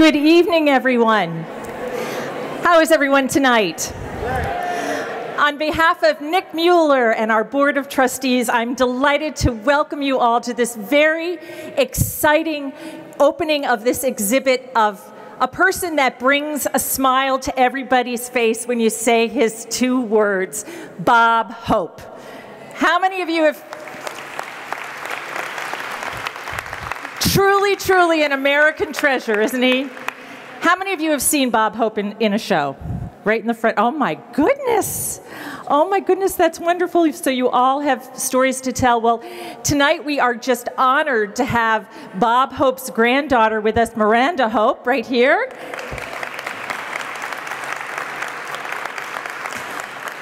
Good evening, everyone. How is everyone tonight? On behalf of Nick Mueller and our Board of Trustees, I'm delighted to welcome you all to this very exciting opening of this exhibit of a person that brings a smile to everybody's face when you say his two words, Bob Hope. How many of you have truly an American treasure, isn't he? How many of you have seen Bob Hope in a show? Right in the front. Oh my goodness. Oh my goodness, that's wonderful. So you all have stories to tell. Well, tonight we are just honored to have Bob Hope's granddaughter with us, Miranda Hope, right here.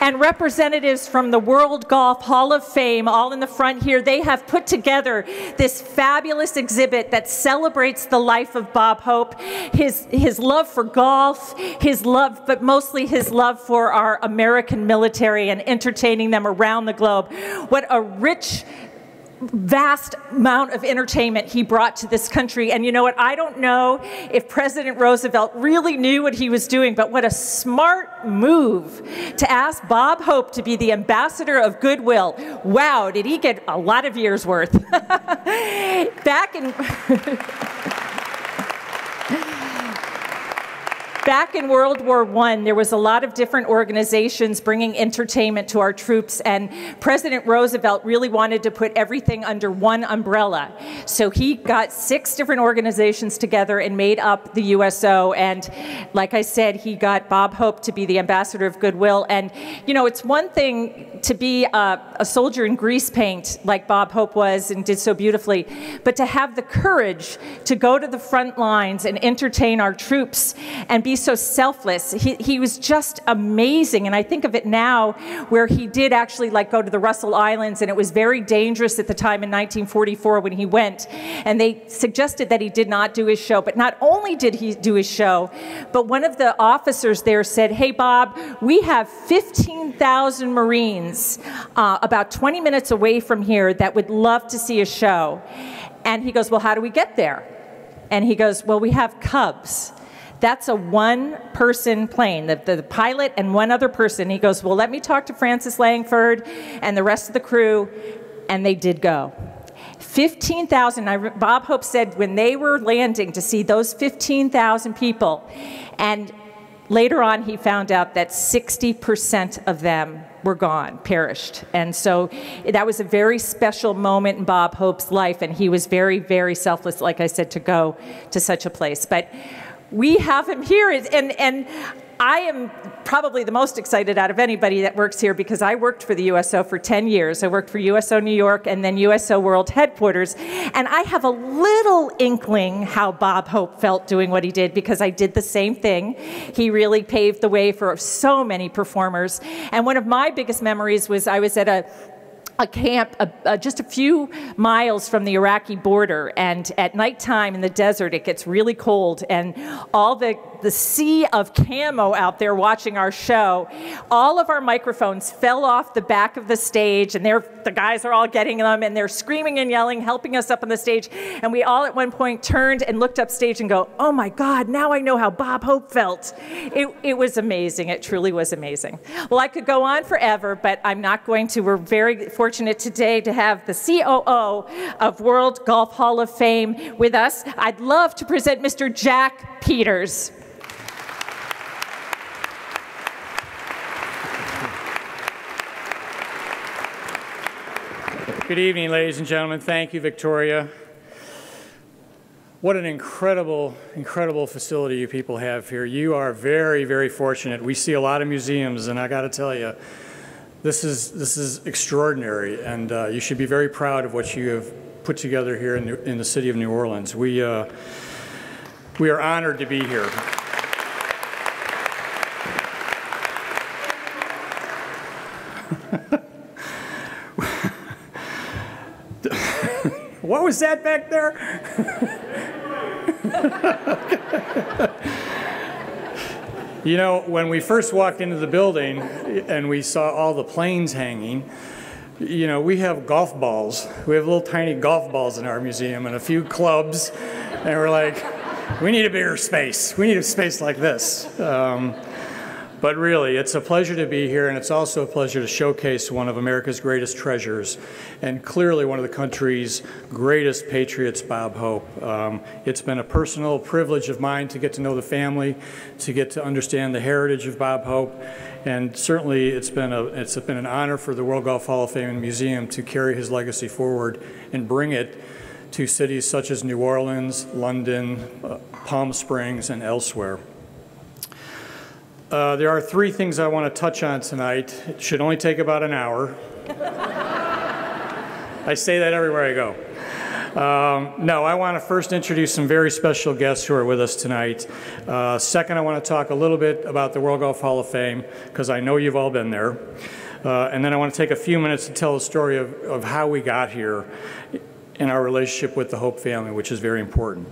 And representatives from the World Golf Hall of Fame, all in the front here, they have put together this fabulous exhibit that celebrates the life of Bob Hope, his love for golf, his love, but mostly his love for our American military and entertaining them around the globe. What a rich, vast amount of entertainment he brought to this country. And you know what, I don't know if President Roosevelt really knew what he was doing, but what a smart move to ask Bob Hope to be the ambassador of goodwill. Wow, did he get a lot of years worth. Back in World War I, there was a lot of different organizations bringing entertainment to our troops, and President Roosevelt really wanted to put everything under one umbrella. So he got 6 different organizations together and made up the USO, and like I said, he got Bob Hope to be the ambassador of goodwill. And you know, it's one thing to be a soldier in grease paint like Bob Hope was and did so beautifully, but to have the courage to go to the front lines and entertain our troops and be so selfless. He was just amazing. And I think of it now where he did actually like go to the Russell Islands, and it was very dangerous at the time in 1944 when he went, and they suggested that he did not do his show. But not only did he do his show, but one of the officers there said, hey Bob, we have 15,000 Marines about 20 minutes away from here that would love to see a show. And he goes, well, how do we get there? And he goes, well, we have Cubs. That's a one-person plane, the pilot and one other person. He goes, well, let me talk to Francis Langford and the rest of the crew, and they did go. 15,000, Bob Hope said when they were landing to see those 15,000 people, and later on he found out that 60% of them were gone, perished. And so that was a very special moment in Bob Hope's life, and he was very selfless, like I said, to go to such a place. But we have him here, and I am probably the most excited out of anybody that works here because I worked for the USO for 10 years. I worked for USO New York and then USO World Headquarters, and I have a little inkling how Bob Hope felt doing what he did because I did the same thing. He really paved the way for so many performers, and one of my biggest memories was I was at a camp just a few miles from the Iraqi border, and at nighttime in the desert it gets really cold, and all the sea of camo out there watching our show, all of our microphones fell off the back of the stage, and the guys are all getting them, and they're screaming and yelling, helping us up on the stage, and we all at one point turned and looked upstage and go, oh my God, now I know how Bob Hope felt. It was amazing. It truly was amazing. Well, I could go on forever, but I'm not going to. We're very fortunate today to have the COO of World Golf Hall of Fame with us. I'd love to present Mr. Jack Peters. Good evening, ladies and gentlemen. Thank you, Victoria. What an incredible facility you people have here. You are very fortunate. We see a lot of museums, and I got to tell you, this is extraordinary, and you should be very proud of what you have put together here in the city of New Orleans. We are honored to be here. What was that back there? You know, when we first walked into the building and we saw all the planes hanging, you know, we have golf balls. We have little tiny golf balls in our museum and a few clubs. And we're like, We need a bigger space. We need a space like this. But really, it's a pleasure to be here, and it's also a pleasure to showcase one of America's greatest treasures, and clearly one of the country's greatest patriots, Bob Hope. It's been a personal privilege of mine to get to know the family, to get to understand the heritage of Bob Hope, and certainly it's been an honor for the World Golf Hall of Fame and Museum to carry his legacy forward and bring it to cities such as New Orleans, London, Palm Springs, and elsewhere. There are three things I want to touch on tonight. It should only take about an hour. I say that everywhere I go. No, I want to first introduce some very special guests who are with us tonight. Second, I want to talk a little bit about the World Golf Hall of Fame, because I know you've all been there. And then I want to take a few minutes to tell the story of how we got here in our relationship with the Hope family, which is very important.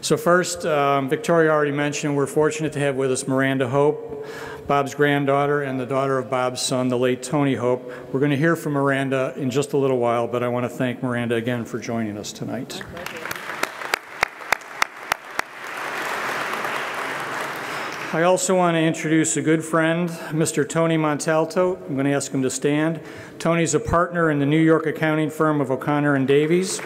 So first, Victoria already mentioned, we're fortunate to have with us Miranda Hope, Bob's granddaughter and the daughter of Bob's son, the late Tony Hope. We're going to hear from Miranda in just a little while, but I want to thank Miranda again for joining us tonight. I also want to introduce a good friend, Mr. Tony Montalto. I'm going to ask him to stand. Tony's a partner in the New York accounting firm of O'Connor and Davies.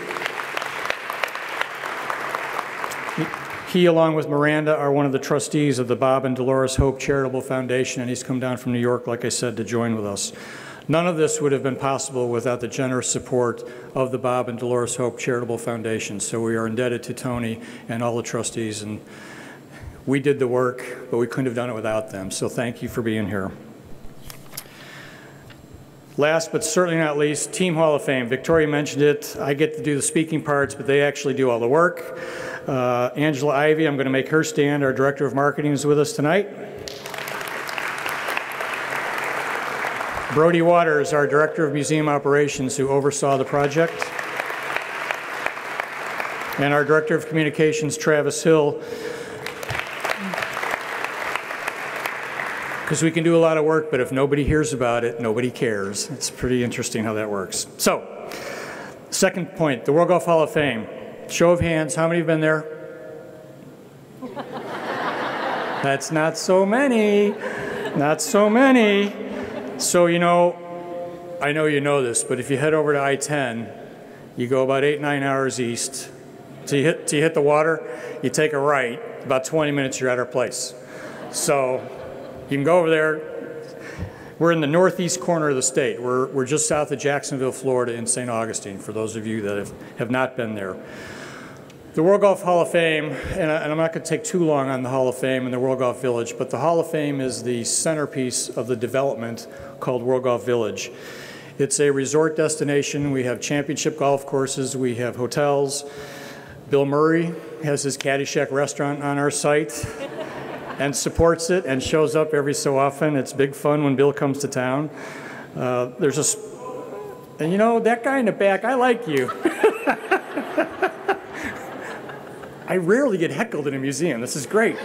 He, along with Miranda, are one of the trustees of the Bob and Dolores Hope Charitable Foundation, and he's come down from New York, like I said, to join with us. None of this would have been possible without the generous support of the Bob and Dolores Hope Charitable Foundation, so we are indebted to Tony and all the trustees, and we did the work, but we couldn't have done it without them, so thank you for being here. Last but certainly not least, Team Hall of Fame. Victoria mentioned it. I get to do the speaking parts, but they actually do all the work. Angela Ivey, I'm going to make her stand. Our Director of Marketing is with us tonight. Brody Waters, our Director of Museum Operations, who oversaw the project. And our Director of Communications, Travis Hill. Because we can do a lot of work, but if nobody hears about it, nobody cares. It's pretty interesting how that works. So, second point, the World Golf Hall of Fame. Show of hands, how many have been there? That's not so many. Not so many. So, you know, I know you know this, but if you head over to I-10, you go about 8-9 hours east. Till you hit the water, you take a right. About 20 minutes, you're at our place. So, you can go over there. We're in the northeast corner of the state. We're just south of Jacksonville, Florida in St. Augustine, for those of you that have not been there. The World Golf Hall of Fame, and I'm not going to take too long on the Hall of Fame and the World Golf Village, but the Hall of Fame is the centerpiece of the development called World Golf Village. It's a resort destination. We have championship golf courses. We have hotels. Bill Murray has his Caddyshack restaurant on our site and supports it and shows up every so often. It's big fun when Bill comes to town. And you know, that guy in the back, I like you. I rarely get heckled in a museum. This is great.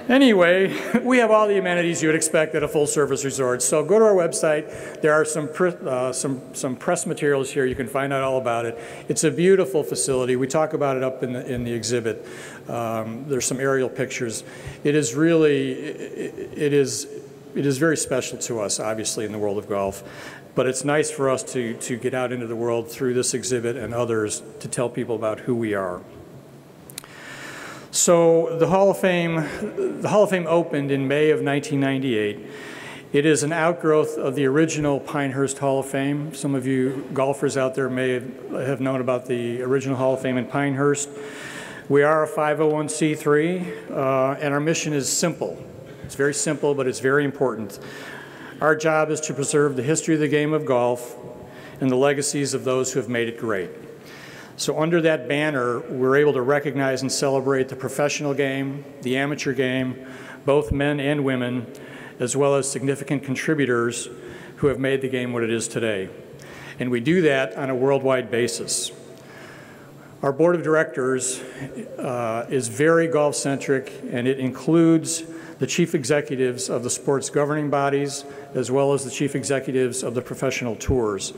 Anyway, we have all the amenities you would expect at a full-service resort. So go to our website. There are some press materials here. You can find out all about it. It's a beautiful facility. We talk about it up in the exhibit. There's some aerial pictures. It is really, it is very special to us, obviously, in the world of golf. But it's nice for us to get out into the world through this exhibit and others to tell people about who we are. So the Hall of Fame opened in May of 1998. It is an outgrowth of the original Pinehurst Hall of Fame. Some of you golfers out there may have known about the original Hall of Fame in Pinehurst. We are a 501c3, and our mission is simple. It's very simple, but it's very important. Our job is to preserve the history of the game of golf and the legacies of those who have made it great. So under that banner, we're able to recognize and celebrate the professional game, the amateur game, both men and women, as well as significant contributors who have made the game what it is today. And we do that on a worldwide basis. Our board of directors is very golf-centric, and it includes the chief executives of the sport's governing bodies, as well as the chief executives of the professional tours.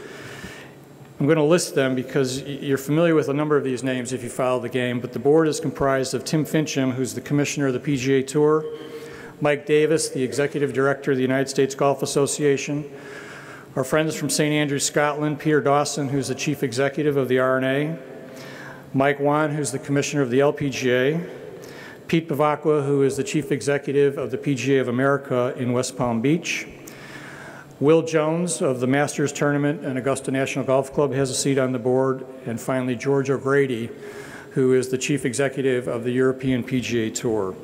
I'm going to list them because you're familiar with a number of these names if you follow the game, but the board is comprised of Tim Fincham, who's the commissioner of the PGA Tour, Mike Davis, the executive director of the United States Golf Association, our friends from St. Andrews, Scotland, Peter Dawson, who's the chief executive of the R&A, Mike Wan, who's the commissioner of the LPGA, Pete Bavacqua, who is the chief executive of the PGA of America in West Palm Beach, Will Jones of the Masters Tournament and Augusta National Golf Club has a seat on the board, and finally George O'Grady, who is the chief executive of the European PGA Tour.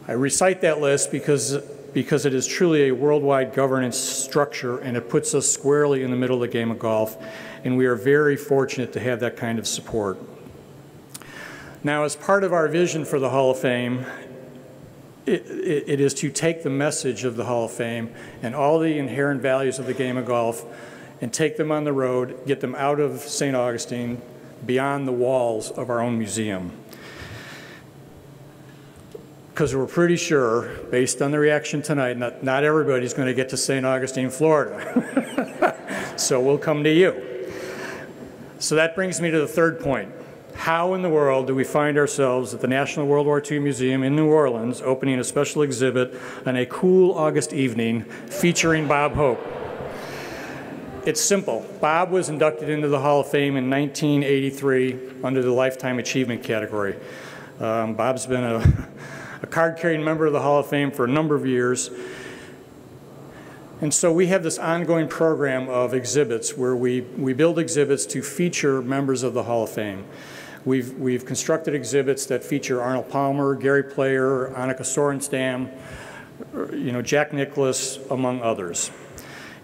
I recite that list because it is truly a worldwide governance structure, and it puts us squarely in the middle of the game of golf, and we are very fortunate to have that kind of support. Now, as part of our vision for the Hall of Fame, it is to take the message of the Hall of Fame and all the inherent values of the game of golf and take them on the road, get them out of St. Augustine, beyond the walls of our own museum. Because we're pretty sure, based on the reaction tonight, not everybody's going to get to St. Augustine, Florida. So we'll come to you. So that brings me to the third point. How in the world do we find ourselves at the National World War II Museum in New Orleans opening a special exhibit on a cool August evening featuring Bob Hope? It's simple. Bob was inducted into the Hall of Fame in 1983 under the Lifetime Achievement category. Bob's been a card-carrying member of the Hall of Fame for a number of years. And so we have this ongoing program of exhibits where we build exhibits to feature members of the Hall of Fame. We've constructed exhibits that feature Arnold Palmer, Gary Player, Annika Sorenstam, Jack Nicklaus, among others.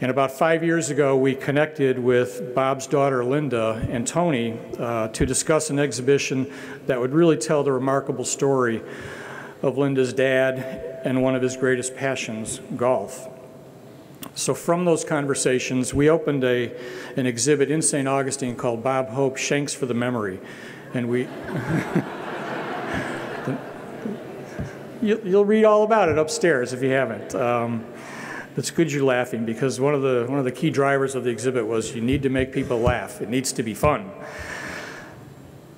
And about 5 years ago, we connected with Bob's daughter, Linda, and Tony to discuss an exhibition that would really tell the remarkable story of Linda's dad and one of his greatest passions, golf. So from those conversations, we opened an exhibit in St. Augustine called Bob Hope, Shanks for the Memory. And you'll read all about it upstairs if you haven't. It's good you're laughing, because one of the key drivers of the exhibit was you need to make people laugh. It needs to be fun.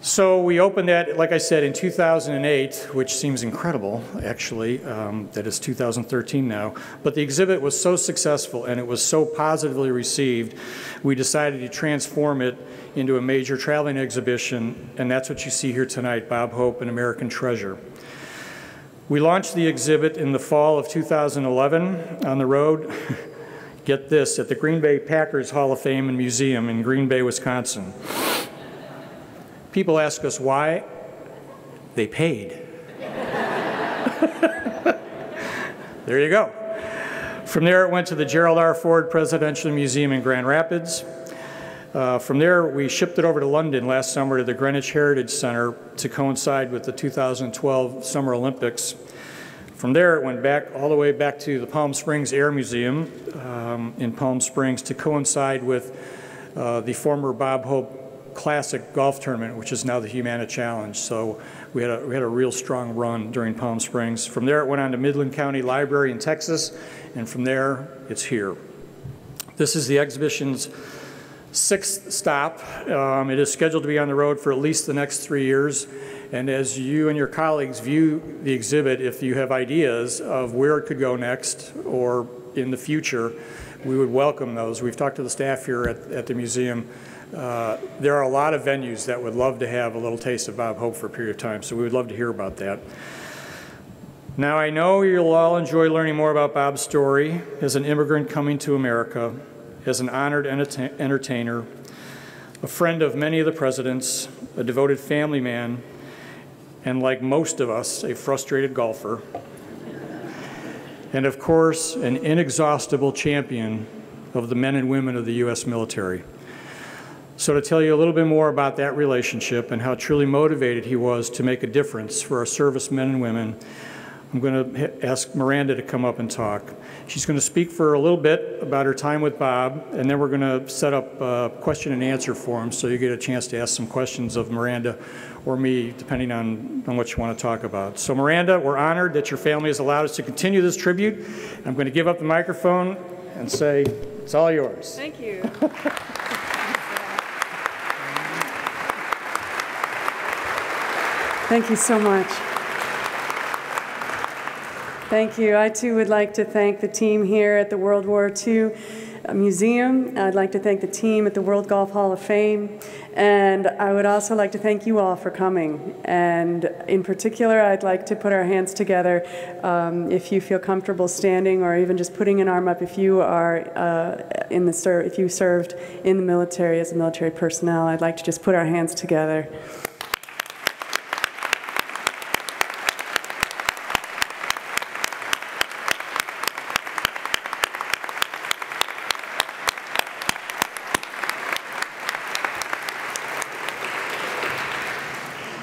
So we opened that, like I said, in 2008, which seems incredible, actually, that it's 2013 now. But the exhibit was so successful and it was so positively received, we decided to transform it into a major traveling exhibition, and that's what you see here tonight, Bob Hope, An American Treasure. We launched the exhibit in the fall of 2011 on the road, get this, at the Green Bay Packers Hall of Fame and Museum in Green Bay, Wisconsin. People ask us why. They paid. There you go. From there, it went to the Gerald R. Ford Presidential Museum in Grand Rapids. From there, we shipped it over to London last summer to the Greenwich Heritage Center to coincide with the 2012 Summer Olympics. From there, it went back all the way back to the Palm Springs Air Museum in Palm Springs to coincide with the former Bob Hope Classic Golf Tournament, which is now the Humana Challenge. So we had a real strong run during Palm Springs. From there, it went on to Midland County Library in Texas, and from there, it's here. This is the exhibition's 6th stop. It is scheduled to be on the road for at least the next 3 years. And as you and your colleagues view the exhibit, if you have ideas of where it could go next or in the future, we would welcome those. We've talked to the staff here at the museum. There are a lot of venues that would love to have a little taste of Bob Hope for a period of time, so we would love to hear about that. Now, I know you'll all enjoy learning more about Bob's story as an immigrant coming to America, as an honored entertainer, a friend of many of the presidents, a devoted family man, and like most of us, a frustrated golfer, and of course, an inexhaustible champion of the men and women of the U.S. military. So to tell you a little bit more about that relationship and how truly motivated he was to make a difference for our servicemen and women, I'm going to ask Miranda to come up and talk. She's going to speak for a little bit about her time with Bob, and then we're going to set up a question and answer forum so you get a chance to ask some questions of Miranda or me, depending on what you want to talk about. So Miranda, we're honored that your family has allowed us to continue this tribute. I'm going to give up the microphone and say, it's all yours. Thank you. Thank you so much. Thank you. I too would like to thank the team here at the World War II Museum. I'd like to thank the team at the World Golf Hall of Fame. And I would also like to thank you all for coming. And in particular, I'd like to put our hands together if you feel comfortable standing, or even just putting an arm up if you are if you served in the military as a military personnel. I'd like to just put our hands together.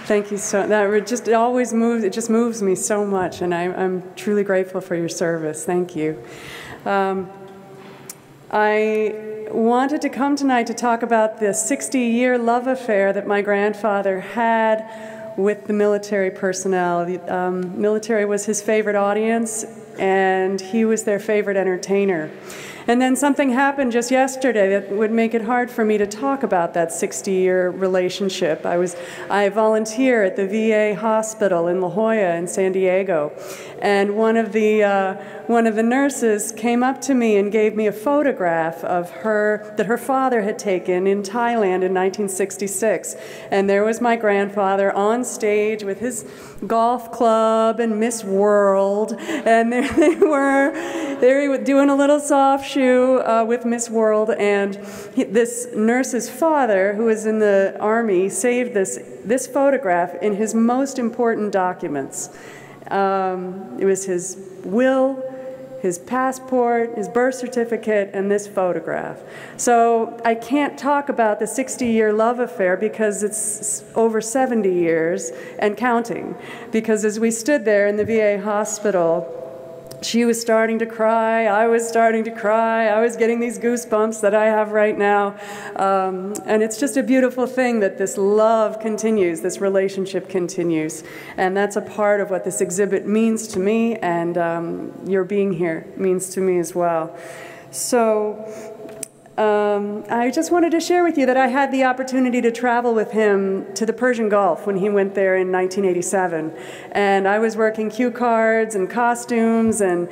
Thank you so. That just always moves. It just moves me so much, and I'm truly grateful for your service. Thank you. I wanted to come tonight to talk about the 60-year love affair that my grandfather had with the military personnel. The military was his favorite audience, and he was their favorite entertainer. And then something happened just yesterday that would make it hard for me to talk about that 60-year relationship. I volunteer at the VA hospital in La Jolla in San Diego, and one of the nurses came up to me and gave me a photograph of her that her father had taken in Thailand in 1966. And there was my grandfather on stage with his golf club and Miss World, and there they were doing a little soft shoe with Miss World, and this nurse's father, who was in the Army, saved this photograph in his most important documents. It was his will, his passport, his birth certificate, and this photograph. So I can't talk about the 60-year love affair because it's over 70 years and counting. Because as we stood there in the VA hospital, she was starting to cry, I was starting to cry, I was getting these goosebumps that I have right now. And it's just a beautiful thing that this love continues, this relationship continues. And that's a part of what this exhibit means to me, and your being here means to me as well. So I just wanted to share with you that I had the opportunity to travel with him to the Persian Gulf when he went there in 1987. And I was working cue cards and costumes, and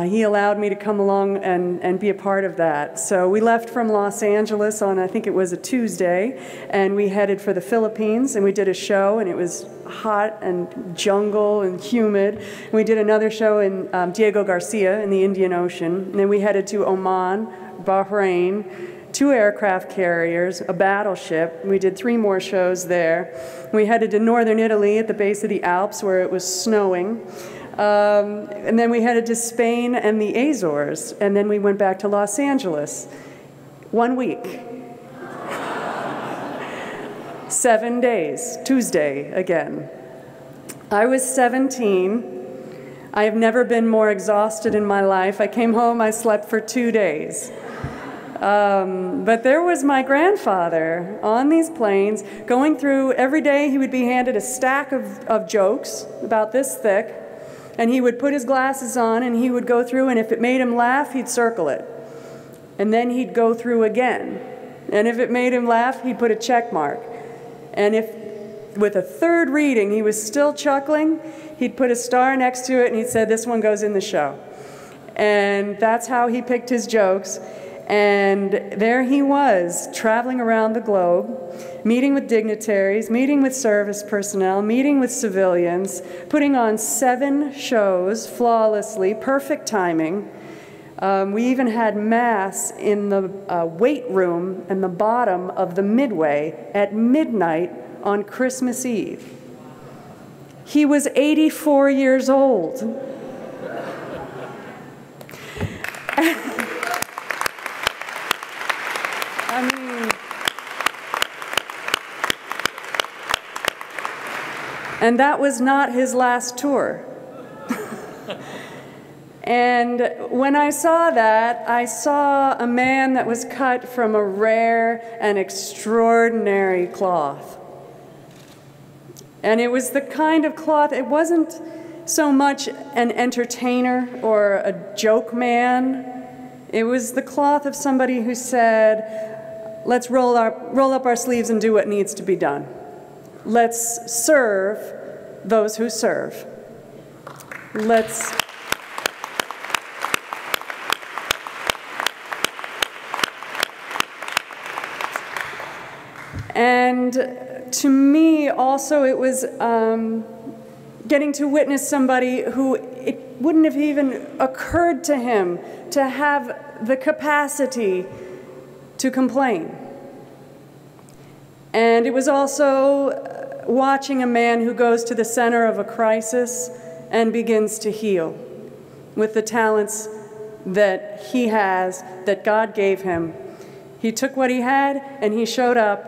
he allowed me to come along and be a part of that. So we left from Los Angeles on, I think it was a Tuesday, and we headed for the Philippines, and we did a show, and it was hot and jungle and humid. And we did another show in Diego Garcia in the Indian Ocean. And then we headed to Oman, Bahrain, 2 aircraft carriers, a battleship. We did 3 more shows there. We headed to northern Italy at the base of the Alps where it was snowing. And then we headed to Spain and the Azores. And then we went back to Los Angeles. 1 week. 7 days. Tuesday again. I was 17. I have never been more exhausted in my life. I came home, I slept for 2 days. But there was my grandfather on these planes going through, every day he would be handed a stack of jokes about this thick, and he would put his glasses on and he would go through, and if it made him laugh, he'd circle it. And then he'd go through again. And if it made him laugh, he'd put a check mark. And if with a third reading he was still chuckling, he'd put a star next to it and he'd say, this one goes in the show. And that's how he picked his jokes. And there he was, traveling around the globe, meeting with dignitaries, meeting with service personnel, meeting with civilians, putting on 7 shows flawlessly, perfect timing. We even had mass in the weight room in the bottom of the Midway at midnight on Christmas Eve. He was 84 years old. I mean, and that was not his last tour. And when I saw that, I saw a man that was cut from a rare and extraordinary cloth. And it was the kind of cloth, it wasn't so much an entertainer or a joke man. It was the cloth of somebody who said, let's roll up our sleeves and do what needs to be done. Let's serve those who serve. And to me, also, it was getting to witness somebody who it wouldn't have even occurred to him to have the capacity to complain. And it was also watching a man who goes to the center of a crisis and begins to heal with the talents that he has, that God gave him. He took what he had and he showed up,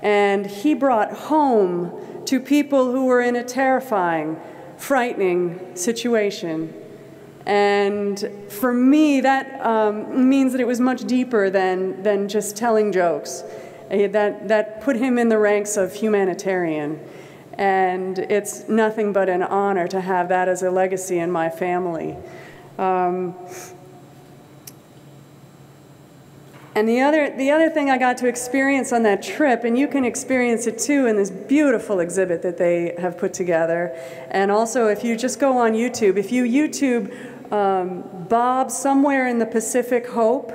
and he brought home to people who were in a terrifying, frightening situation. And for me, that means that it was much deeper than just telling jokes. That put him in the ranks of humanitarian. And it's nothing but an honor to have that as a legacy in my family. And the other thing I got to experience on that trip, and you can experience it too in this beautiful exhibit that they have put together. And also, if you just go on YouTube, if you YouTube Bob Somewhere in the Pacific Hope,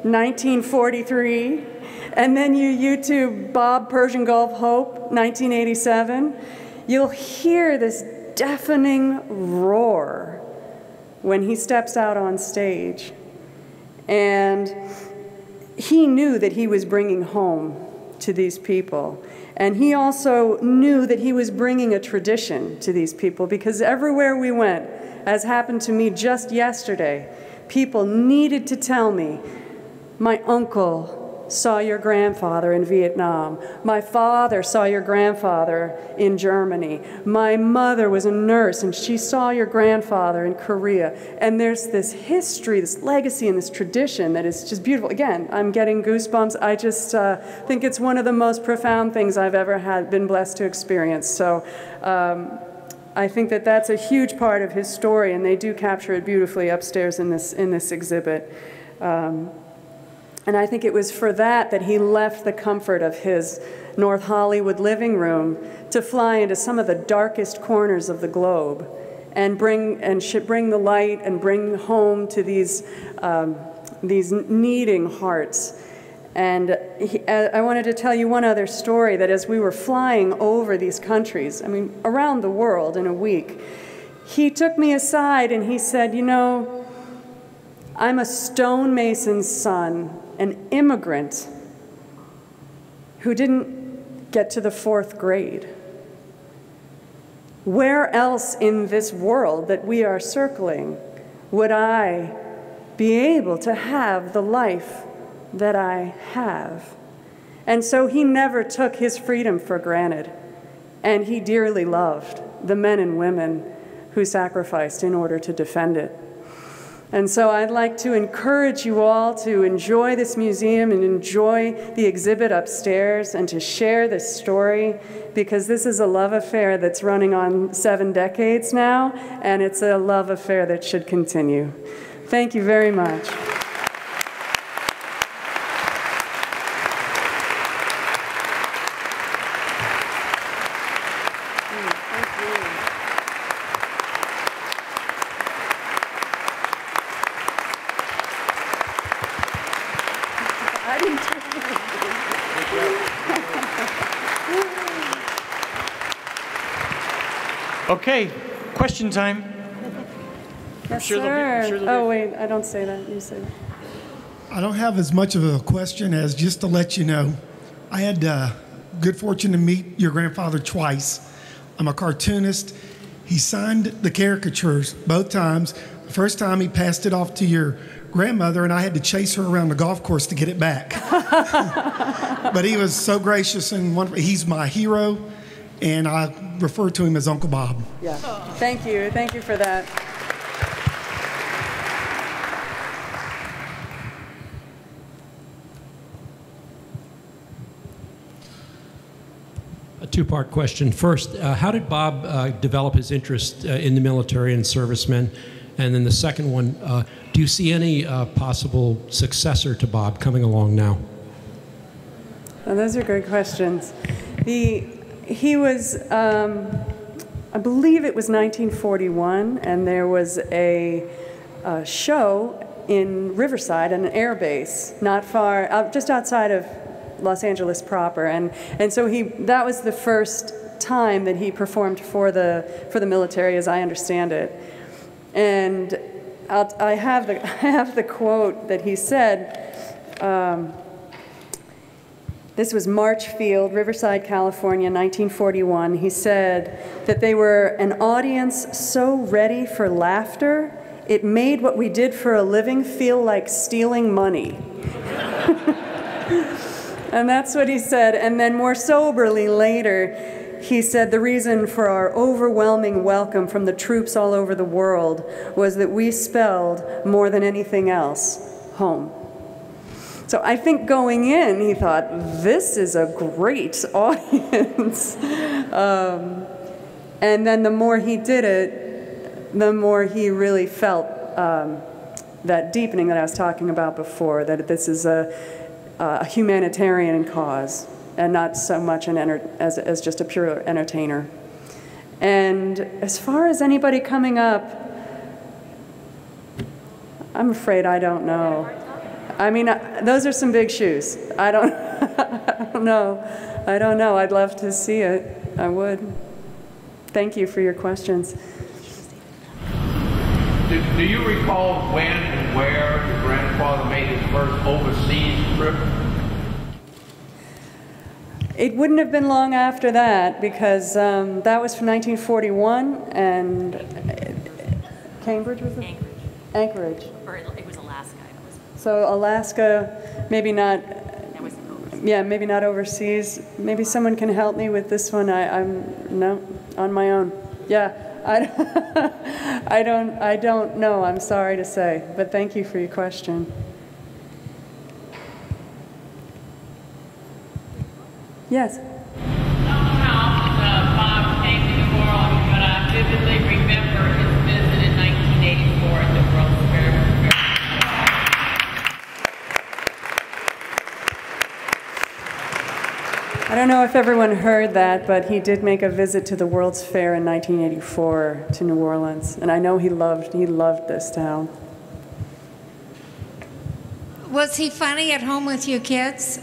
1943, and then you YouTube Bob Persian Gulf Hope, 1987, you'll hear this deafening roar when he steps out on stage. And he knew that he was bringing home to these people. And he also knew that he was bringing a tradition to these people, because everywhere we went, as happened to me just yesterday, people needed to tell me, my uncle saw your grandfather in Vietnam. My father saw your grandfather in Germany. My mother was a nurse and she saw your grandfather in Korea. And there's this history, this legacy, and this tradition that is just beautiful. Again, I'm getting goosebumps. I just think it's one of the most profound things I've ever been blessed to experience. So I think that that's a huge part of his story, and they do capture it beautifully upstairs in this exhibit. And I think it was for that he left the comfort of his North Hollywood living room to fly into some of the darkest corners of the globe and bring the light and bring home to these needing hearts. And I wanted to tell you one other story, that as we were flying over these countries, I mean, around the world in a week, he took me aside and he said, you know, I'm a stonemason's son, an immigrant who didn't get to the 4th grade. Where else in this world that we are circling would I be able to have the life that I have? And so he never took his freedom for granted, and he dearly loved the men and women who sacrificed in order to defend it. And so I'd like to encourage you all to enjoy this museum and enjoy the exhibit upstairs and to share this story, because this is a love affair that's running on 7 decades now, and it's a love affair that should continue. Thank you very much. Okay, question time. Yes, sir. Oh, wait, I don't say that. You say that. I don't have as much of a question as just to let you know, I had good fortune to meet your grandfather twice. I'm a cartoonist. He signed the caricatures both times. The first time he passed it off to your grandmother, and I had to chase her around the golf course to get it back. But he was so gracious and wonderful. He's my hero, and I refer to him as Uncle Bob. Yeah. Thank you. Thank you for that. A two-part question. First, how did Bob develop his interest in the military and servicemen? And then the second one, do you see any possible successor to Bob coming along now? Well, those are good questions. He was, I believe it was 1941, and there was a show in Riverside, an air base, not far, just outside of Los Angeles proper, and so that was the first time that he performed for the military, as I understand it. And I have the quote that he said. This was Marchfield, Riverside, California, 1941. He said that they were an audience so ready for laughter, it made what we did for a living feel like stealing money. And that's what he said. And then more soberly later, he said the reason for our overwhelming welcome from the troops all over the world was that we spelled, more than anything else, home. So I think going in, he thought, this is a great audience. And then the more he did it, the more he really felt that deepening that I was talking about before, that this is a humanitarian cause and not so much as just a pure entertainer. And as far as anybody coming up, I'm afraid I don't know. I mean, those are some big shoes. I don't know. I don't know. I'd love to see it. I would. Thank you for your questions. Do you recall when and where your grandfather made his first overseas trip? It wouldn't have been long after that, because that was from 1941, and Cambridge was it? Anchorage. Or it was Alaska. So Alaska, maybe not. That was overseas. Yeah, maybe not overseas. Maybe someone can help me with this one. I'm no, on my own. Yeah, I don't know. I'm sorry to say, but thank you for your question. Yes. I don't know how often Bob came to New Orleans, but I vividly remember his visit in 1984 at the World's Fair. I don't know if everyone heard that, but he did make a visit to the World's Fair in 1984 to New Orleans, and I know he loved this town. Was he funny at home with you kids?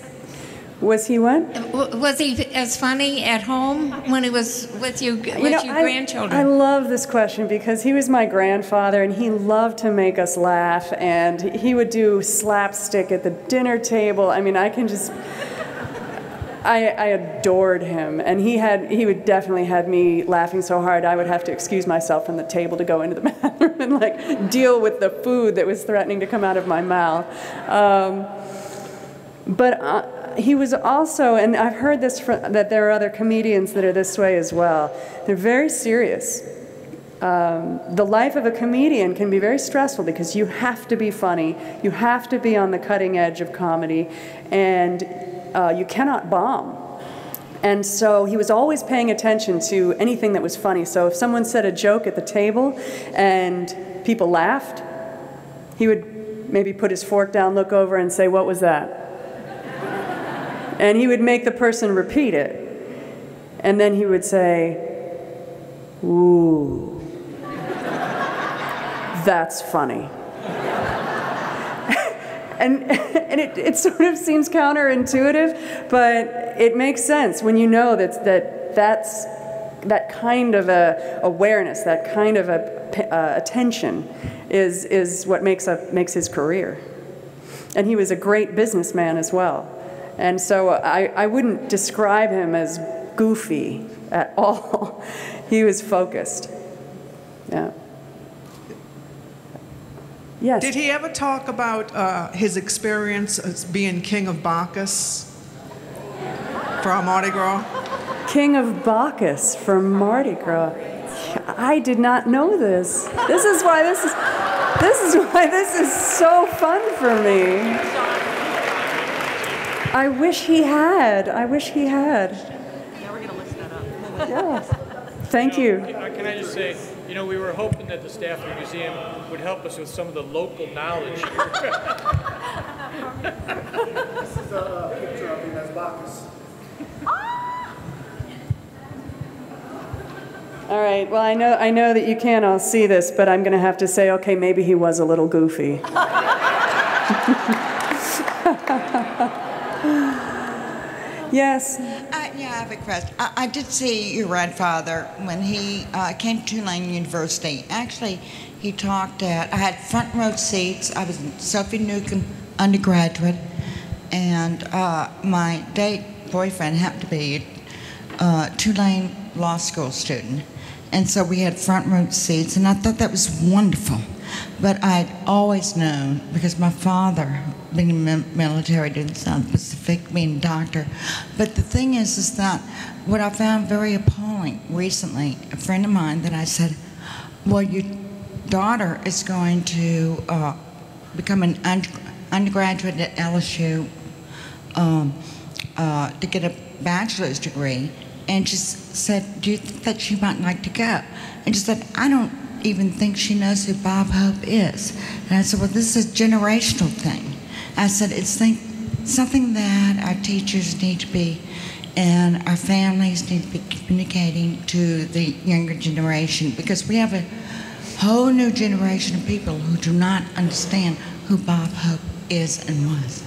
Was he what? Was he as funny at home when he was with you, grandchildren? I love this question because he was my grandfather and he loved to make us laugh, and he would do slapstick at the dinner table. I mean, I adored him, and he would definitely have me laughing so hard I would have to excuse myself from the table to go into the bathroom and like deal with the food that was threatening to come out of my mouth. But he was also, and I've heard this that there are other comedians that are this way as well. They're very serious. The life of a comedian can be very stressful because you have to be funny, you have to be on the cutting edge of comedy, and you cannot bomb. And so he was always paying attention to anything that was funny. So if someone said a joke at the table and people laughed, he would maybe put his fork down, look over, and say, "What was that?" And he would make the person repeat it. And then he would say, "Ooh, that's funny." And it sort of seems counterintuitive, but it makes sense when you know that's that kind of awareness, that kind of attention is what makes his career. And he was a great businessman as well. And so I wouldn't describe him as goofy at all. He was focused. Yeah. Yes. Did he ever talk about his experience as being King of Bacchus for Mardi Gras? King of Bacchus for Mardi Gras. I did not know this. This is why this is so fun for me. I wish he had. I wish he had. Yeah, we're going to list that up. Yes. Thank you. Can I just say, You know, we were hoping that the staff of the museum would help us with some of the local knowledge here. This is a picture of him as Bacchus. All right, well, I know that you can't all see this, but I'm going to have to say, okay, maybe he was a little goofy. Yes? Yeah, I have a question. I did see your grandfather when he came to Tulane University. Actually, he talked at, I had front row seats. I was in Sophie Newcomb undergraduate, and my date boyfriend happened to be a Tulane Law School student. And so we had front row seats, and I thought that was wonderful. But I'd always known, because my father, being in the military, did the South Pacific, being a doctor. But the thing is that what I found very appalling recently, a friend of mine that I said, well, your daughter is going to become an undergraduate at LSU to get a bachelor's degree. And she said, do you think that she might like to go? And she said, I don't even think she knows who Bob Hope is. And I said, well, this is a generational thing. I said, it's something that our teachers need to be, and our families need to be communicating to the younger generation, because we have a whole new generation of people who do not understand who Bob Hope is and was.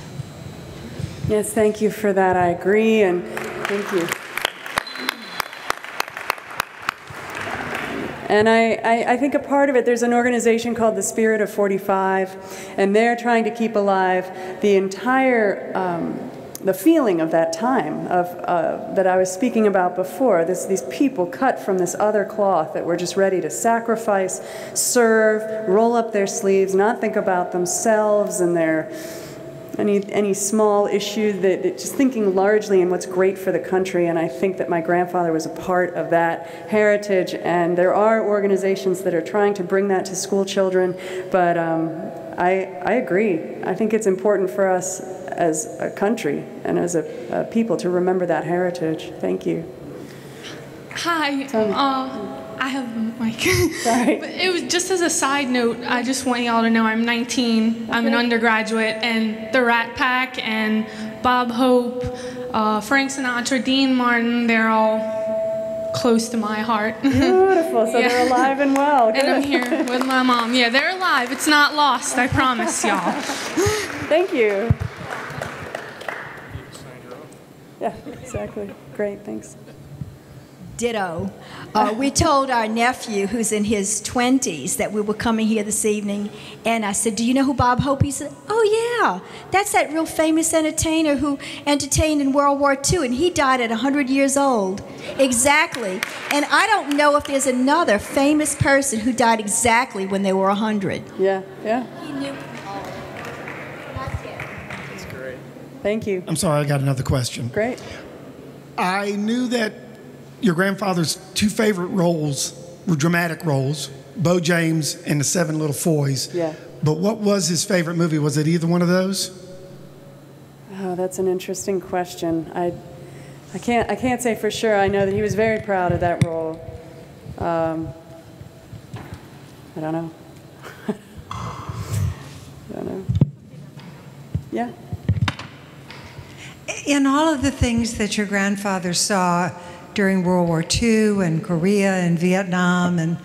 Yes, thank you for that. I agree, and thank you. And I think a part of it, there's an organization called the Spirit of 45, and they're trying to keep alive the entire, the feeling of that time of that I was speaking about before. These people cut from this other cloth that were just ready to sacrifice, serve, roll up their sleeves, not think about themselves and their any small issue, that just thinking largely in what's great for the country. And I think that my grandfather was a part of that heritage, and there are organizations that are trying to bring that to school children, but I agree. I think it's important for us as a country and as a people to remember that heritage. Thank you. Hi. I have a mic. Sorry. But it was just as a side note, I just want y'all to know I'm 19, I'm an undergraduate, and the Rat Pack and Bob Hope, Frank Sinatra, Dean Martin, they're all close to my heart. Beautiful, so yeah. They're alive and well. Good. And I'm here with my mom. Yeah, they're alive. It's not lost, I promise y'all. Thank you. Yeah, exactly. Great, thanks. Ditto. We told our nephew, who's in his 20s, that we were coming here this evening, and I said, do you know who Bob Hope is? He said, oh yeah, that's that real famous entertainer who entertained in World War II, and he died at 100 years old. Exactly. And I don't know if there's another famous person who died exactly when they were 100. Yeah, yeah. He knew. That's great. Thank you. I'm sorry, I got another question. Great. I knew that your grandfather's two favorite roles were dramatic roles, Bo James and the Seven Little Foys. Yeah. But what was his favorite movie? Was it either one of those? Oh, that's an interesting question. I can't say for sure. I know that he was very proud of that role. I don't know. I don't know. Yeah. In all of the things that your grandfather saw during World War II and Korea and Vietnam and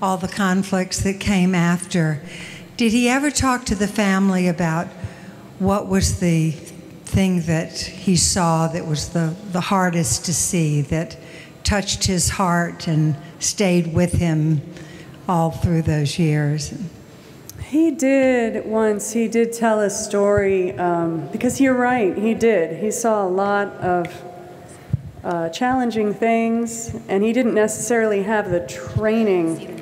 all the conflicts that came after, did he ever talk to the family about what was the thing that he saw that was the hardest to see, that touched his heart and stayed with him all through those years? He did once. He did tell a story, because you're right, he did. He saw a lot of challenging things, and he didn't necessarily have the training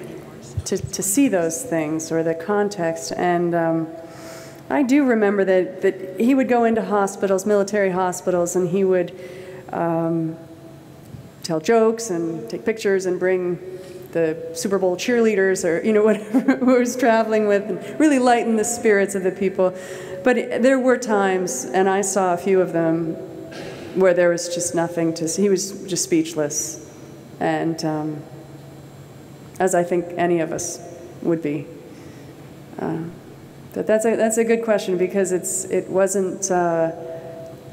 to see those things or the context. And I do remember that he would go into hospitals, military hospitals, and he would tell jokes and take pictures and bring the Super Bowl cheerleaders or, you know, whatever he was traveling with, and really lighten the spirits of the people. But there were times, and I saw a few of them, where there was just nothing to see. He was just speechless. And as I think any of us would be. But that's a good question, because it wasn't.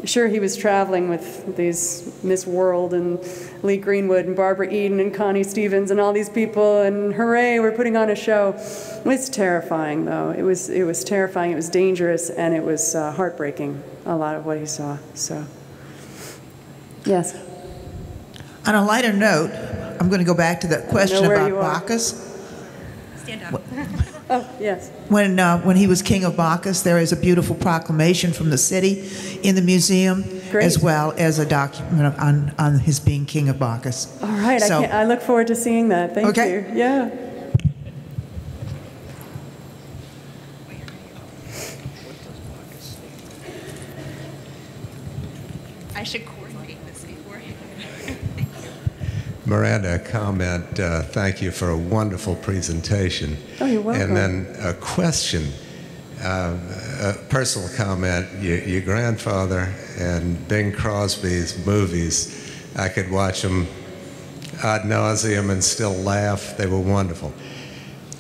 Sure, he was traveling with these Miss World and Lee Greenwood and Barbara Eden and Connie Stevens and all these people, and hooray, we're putting on a show. It was terrifying, though. It was terrifying. It was dangerous, and it was heartbreaking. A lot of what he saw. So, yes. On a lighter note, I'm going to go back to that question about Bacchus. Stand up. Oh, yes. When he was king of Bacchus, there is a beautiful proclamation from the city in the museum, as well as a document on his being king of Bacchus. All right, so, I look forward to seeing that. Thank you. Yeah. I should coordinate this beforehand. Miranda, a comment. Thank you for a wonderful presentation. Oh, you're welcome. And then a question, a personal comment. Your grandfather and Bing Crosby's movies, I could watch them ad nauseum and still laugh. They were wonderful.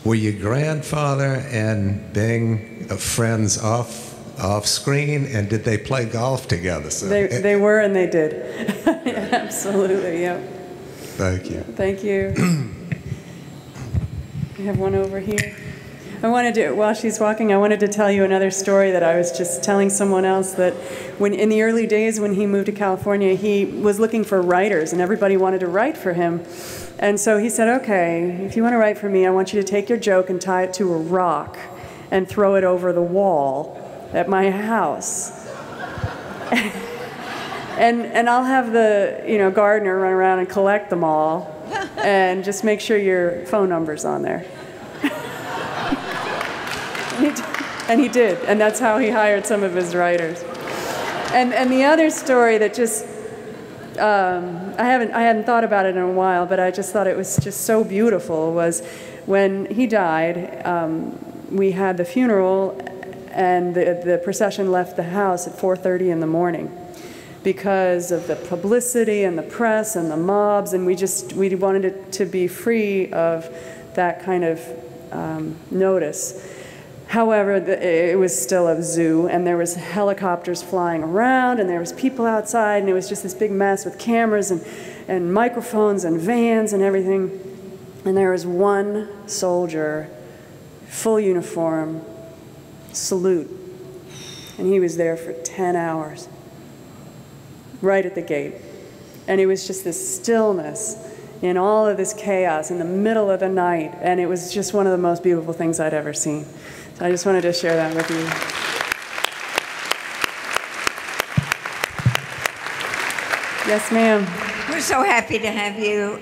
Were your grandfather and Bing friends off screen, and did they play golf together? So They were, and they did. Absolutely, yeah. Thank you. Thank you. We have one over here. While she's walking, I wanted to tell you another story that I was just telling someone else, that in the early days when he moved to California, he was looking for writers, and everybody wanted to write for him. And so he said, okay, if you want to write for me, I want you to take your joke and tie it to a rock and throw it over the wall at my house. And I'll have the gardener run around and collect them all, and just make sure your phone number's on there. And he did, and that's how he hired some of his writers. And the other story that just I hadn't thought about it in a while, but I just thought it was just so beautiful, was when he died. We had the funeral, and the procession left the house at 4:30 in the morning, because of the publicity and the press and the mobs, and we wanted it to be free of that kind of notice. However, it was still a zoo, and there was helicopters flying around, and there was people outside, and it was just this big mess with cameras and microphones and vans and everything. And there was one soldier, full uniform, salute, and he was there for 10 hours. Right at the gate. And it was just this stillness in all of this chaos in the middle of the night, and it was just one of the most beautiful things I'd ever seen. So I just wanted to share that with you. Yes, ma'am. We're so happy to have you.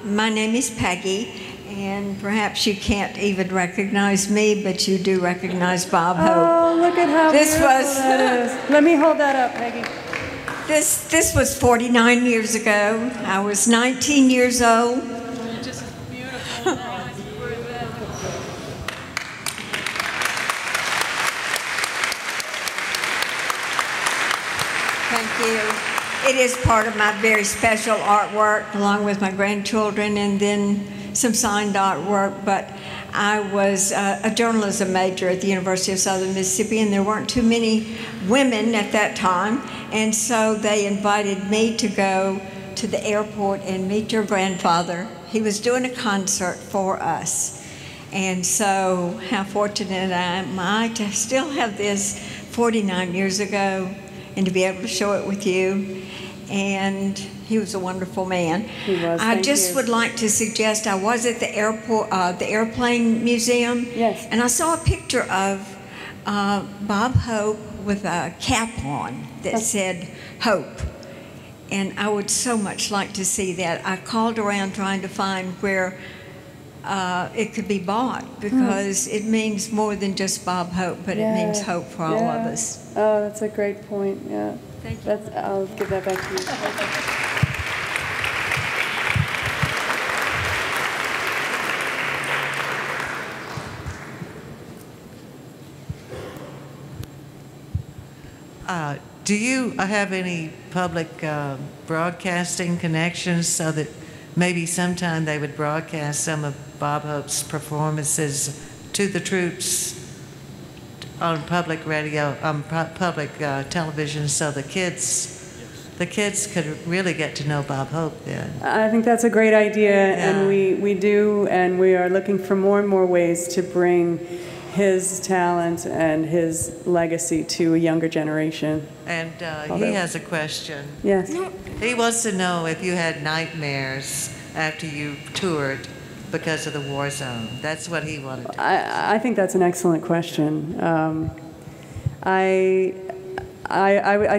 My name is Peggy, and perhaps you can't even recognize me, but you do recognize Bob Hope. Oh, look at how beautiful that is. Let me hold that up, Peggy. This was 49 years ago. I was 19 years old. Just beautiful. Thank you. It is part of my very special artwork, along with my grandchildren, and then some signed artwork. But I was a journalism major at the University of Southern Mississippi, and there weren't too many women at that time. And so they invited me to go to the airport and meet your grandfather. He was doing a concert for us. And so how fortunate am I to still have this 49 years ago and to be able to show it with you. And he was a wonderful man. He was. I just would like to suggest, I was at the airport, the Airplane Museum. Yes. And I saw a picture of Bob Hope with a cap on that said Hope. And I would so much like to see that. I called around trying to find where it could be bought, because it means more than just Bob Hope, but it means hope for all of us. Oh, that's a great point, yeah. Thank you. I'll give that back to you. Do you have any public broadcasting connections so that maybe sometime they would broadcast some of Bob Hope's performances to the troops on public radio, on public television, so the kids could really get to know Bob Hope then. I think that's a great idea, and we do, and we are looking for more and more ways to bring his talent and his legacy to a younger generation. And he has a question. Yes. He wants to know if you had nightmares after you toured because of the war zone. That's what he wanted to I think that's an excellent question. I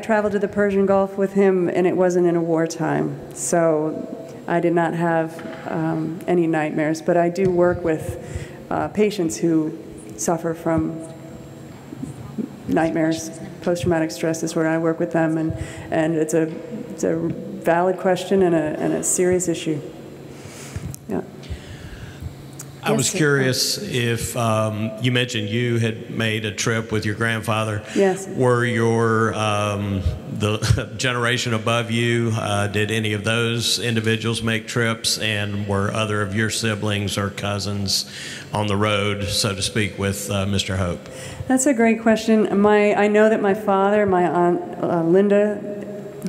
traveled to the Persian Gulf with him, and it wasn't in a wartime, so I did not have any nightmares. But I do work with patients who suffer from nightmares, post-traumatic stress disorder. I work with them, and it's a valid question and a serious issue. Yeah. I was curious if you mentioned you had made a trip with your grandfather. Yes. Were your the generation above you, did any of those individuals make trips, and were other of your siblings or cousins on the road, so to speak, with Mr. Hope? That's a great question. I know that my father, my aunt Linda,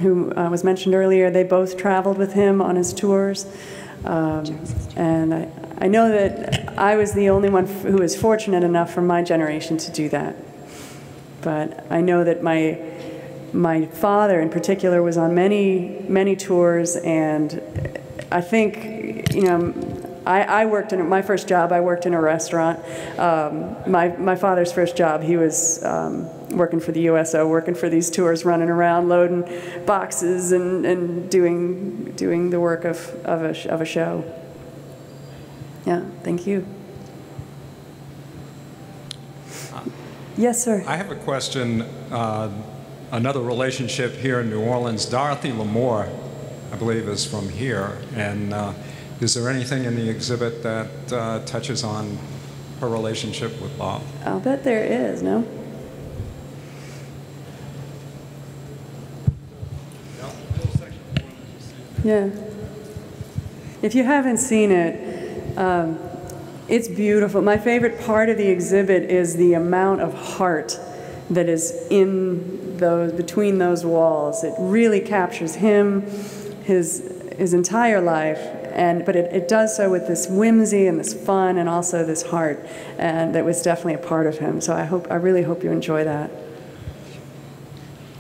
who was mentioned earlier, they both traveled with him on his tours, and I know that I was the only one who was fortunate enough from my generation to do that. But I know that my father in particular was on many tours, and I think, you know, I worked in my first job. I worked in a restaurant. My father's first job, he was working for the USO, working for these tours, running around loading boxes and doing the work of a show. Yeah, thank you. Yes, sir. I have a question. Another relationship here in New Orleans. Dorothy L'Amour, I believe, is from here. And is there anything in the exhibit that touches on her relationship with Bob? I'll bet there is, no? Yeah. If you haven't seen it, it's beautiful. My favorite part of the exhibit is the amount of heart that is between those walls. It really captures him, his entire life, but it does so with this whimsy and this fun and also this heart, and that was definitely a part of him. So I really hope you enjoy that.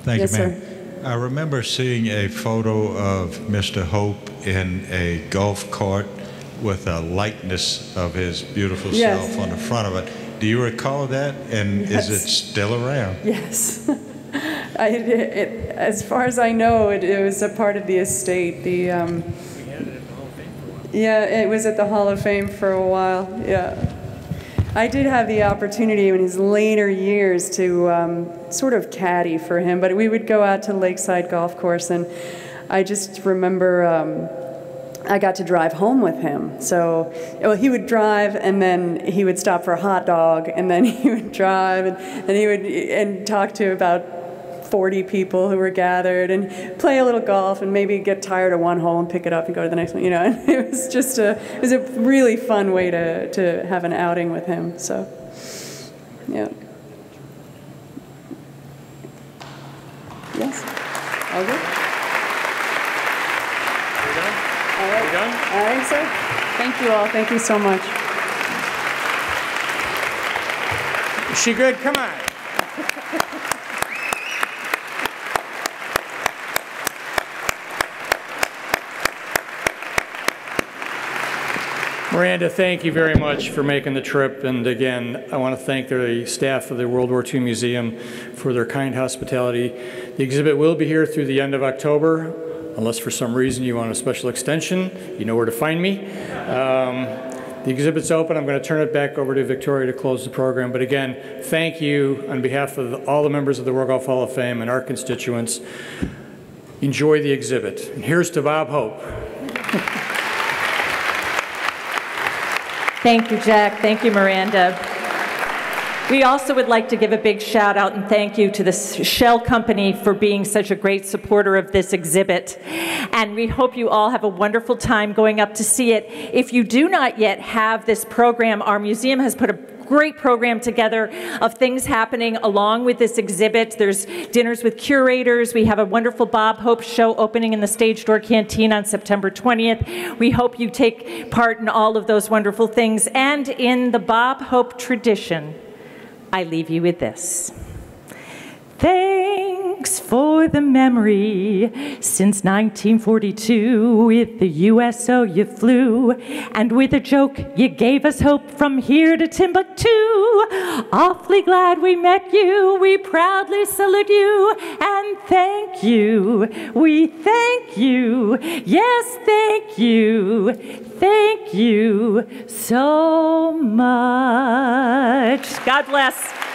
Thank you, ma'am. I remember seeing a photo of Mr. Hope in a golf cart with a likeness of his beautiful self on the front of it. Do you recall that? And is it still around? Yes. As far as I know, it was a part of the estate. Yeah, it was at the Hall of Fame for a while. Yeah. I did have the opportunity in his later years to sort of caddy for him, but we would go out to Lakeside Golf Course, and I just remember I got to drive home with him. So he would drive, and then he would stop for a hot dog, and then he would drive, and he would talk to about 40 people who were gathered, and play a little golf, and maybe get tired of one hole and pick it up and go to the next one. You know, and it was just a really fun way to have an outing with him. So, yeah. Yes. All good. All right. You done? I think so. Thank you all. Thank you so much. Is she good? Come on. Miranda, thank you very much for making the trip. And again, I want to thank the staff of the World War II Museum for their kind hospitality. The exhibit will be here through the end of October. Unless for some reason you want a special extension, you know where to find me. The exhibit's open. I'm going to turn it back over to Victoria to close the program. But again, thank you on behalf of all the members of the World Golf Hall of Fame and our constituents. Enjoy the exhibit. And here's to Bob Hope. Thank you, Jack. Thank you, Miranda. We also would like to give a big shout out and thank you to the Shell Company for being such a great supporter of this exhibit. And we hope you all have a wonderful time going up to see it. If you do not yet have this program, our museum has put a great program together of things happening along with this exhibit. There's dinners with curators. We have a wonderful Bob Hope show opening in the Stage Door Canteen on September 20th. We hope you take part in all of those wonderful things. And in the Bob Hope tradition, I leave you with this. Thanks for the memory. Since 1942, with the USO you flew, and with a joke you gave us hope from here to Timbuktu. Awfully glad we met you. We proudly salute you and thank you. We thank you. Yes, thank you. Thank you so much. God bless.